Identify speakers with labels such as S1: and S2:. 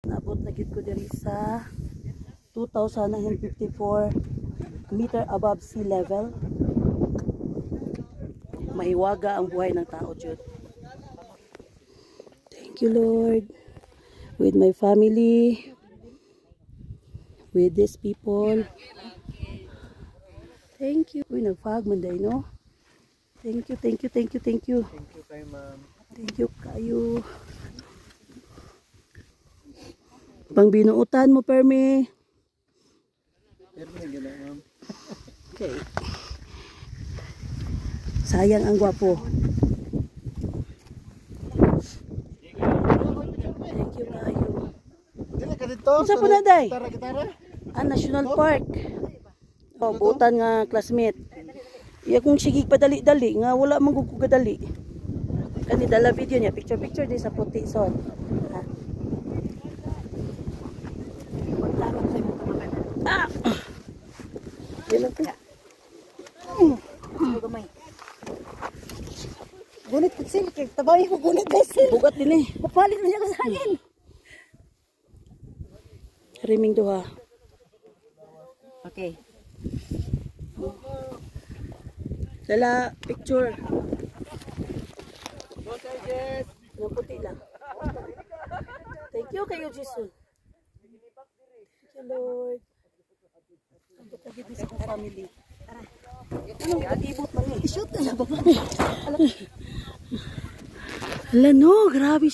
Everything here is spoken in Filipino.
S1: Nabot na gid ko diri sa 2,954 meter above sea level. Mahiwaga ang buhay ng tao, Jud. Thank you, Lord. With my family, with these people. Thank you. Uy, nagfag man day, no? Thank you, thank you, thank you, thank you.
S2: Thank you kay ma'am.
S1: Thank you kayo. Pang binuutan mo, Permi.
S2: Permi, gano'n ma'am.
S1: Okay. Sayang ang gwapo. Thank you kayo.
S2: Dili ka dito.
S1: Unsa po na, day?
S2: Gitara.
S1: National Park. Oh, butan nga classmate. Iya kung sige padali-dali nga wala man gud ko gadali. Kani dala video niya picture di sa puti son. Ha. Ah. Dili ko.
S3: Gamay. Gunit pitsil kay tabay ko gunit pitsil.
S1: Bugat din eh.
S3: Mapalit niya ko sa akin.
S1: Riming duha.
S3: Okay.
S1: Dala picture. Yung puti lang. Thank you kayo, Jesus. Thank you, Lord. Ang pagkagibis sa family. Anong katibot man eh?
S3: I-shoot na ba?
S1: Hala no, grabe